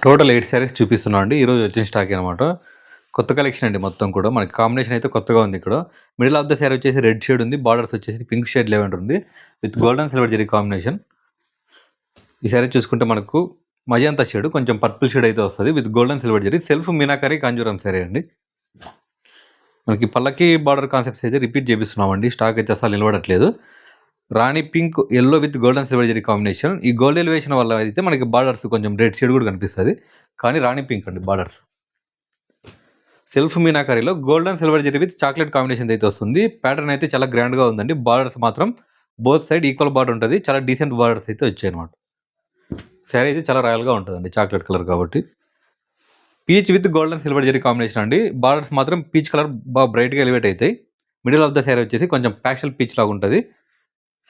Total 8 saris చూపిస్తున్నాం అండి. ఈరోజు వచ్చిన స్టాక్ అనమాట. కొత్త కలెక్షన్ అండి మొత్తం కూడా. మనకి కాంబినేషన్ అయితే కొత్తగా ఉంది ఇక్కడ. మిడిల్ ఆఫ్ ద శారీ వచ్చేసి రెడ్ షేడ్ ఉంది. బార్డర్స్ వచ్చేసి పింక్ షేడ్ లెవెండర్ ఉంది. With gold and silver zari combination. ఈ శారీ చూసుకుంటే మనకు మజంతా షేడ్ కొంచెం పర్పుల్ షేడ్ అయితే వస్తుంది. With gold and silver zari self meenakari Kanjivaram sari అండి. మనకి పల్లకి బార్డర్ కాన్సెప్ట్స్ అయితే రిపీట్ చేపిస్తున్నామండి. స్టాక్ అయితే అసలు నిలబడట్లేదు. Rani pink yellow with gold and silver zari combination. ఈ గోల్డ్ ఎలివేషన్ వల్ల అయితే మనకి బార్డర్స్ కొంచెం రెడ్ షేడ్ కూడా కనిపిస్తుంది. కానీ రాణి పింక్ అండి బార్డర్స్. సెల్ఫ్ మీనాకరీలో gold and silver zari with chocolate combination అయితే వస్తుంది. ప్యాటర్న్ అయితే చాలా గ్రాండ్గా ఉందండి. బార్డర్స్ మాత్రం బోత్ సైడ్ ఈక్వల్ బార్డర్ ఉంటుంది. చాలా డీసెంట్ బార్డర్స్ అయితే వచ్చాయి అనమాట. శారీ అయితే చాలా రాయల్గా ఉంటుందండి, చాక్లెట్ కలర్ కాబట్టి. Peach with gold and silver zari combination అండి. బార్డర్స్ మాత్రం పీచ్ కలర్ బాగా బ్రైట్గా ఎలివేట్ అవుతాయి. మిడిల్ ఆఫ్ ద శారీ వచ్చేసి కొంచెం ప్యాషల్ పీచ్ లాగా ఉంటుంది.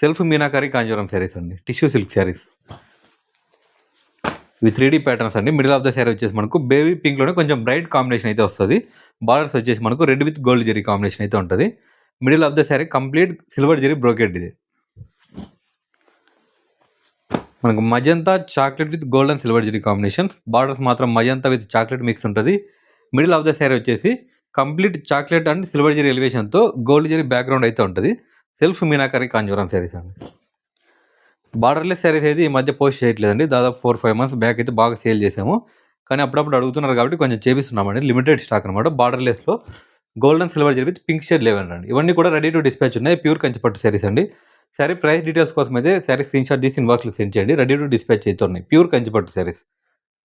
సెల్ఫ్ మీనాకరీ కాంజూరం శారీస్ అండి, టిష్యూ సిల్క్ శారీస్. ఇవి 3D ప్యాటర్న్స్ అండి. మిడిల్ ఆఫ్ ద శారీ వచ్చేసి మనకు బేబీ పింక్లోనే కొంచెం బ్రైట్ కాంబినేషన్ అయితే వస్తుంది. బార్డర్స్ వచ్చేసి మనకు red with gold zari combination అయితే ఉంటుంది. Middle of the sari complete silver zari brocade ఇది. మనకు magenta chocolate with gold and silver zari combination. Borders మాత్రం మజంతా విత్ చాక్లెట్ మిక్స్ ఉంటుంది. మిడిల్ ఆఫ్ ద శారీ వచ్చేసి complete chocolate and silver zari ఎలివేషన్తో గోల్డ్ జరీ బ్యాక్గ్రౌండ్ అయితే ఉంటుంది. సెల్ఫ్ మీనాకరీ కాంజూరం శారీస్ అండి. బార్డర్లెస్ శారీస్ అయితే ఈ మధ్య పోస్ట్ చేయట్లేదండి. దాదాపు 4-5 మంత్స్ బ్యాక్ అయితే బాగా సేల్ చేసాము. కానీ అప్పుడప్పుడు అడుగుతున్నారు కాబట్టి కొంచెం చేపిస్తున్నామండి. లిమిటెడ్ స్టాక్ అనమాట. బార్డర్లెస్లో gold and silver zari with pink shade lavender అండి. ఇవన్నీ కూడా రెడీ టు డిస్పాచ్ ఉన్నాయి. ప్యూర్ కంచిపట్టు శారీస్ అండి. శారీ ప్రైస్ డీటెయిల్స్ కోసం అయితే శారీ స్క్రీన్ షాట్ తీసి ఇన్బాక్స్లో సెండ్ చేయండి. రెడీ టు డిస్పాచ్ అయితే ఉన్నాయి. ప్యూర్ కంచిపట్టు శారీస్.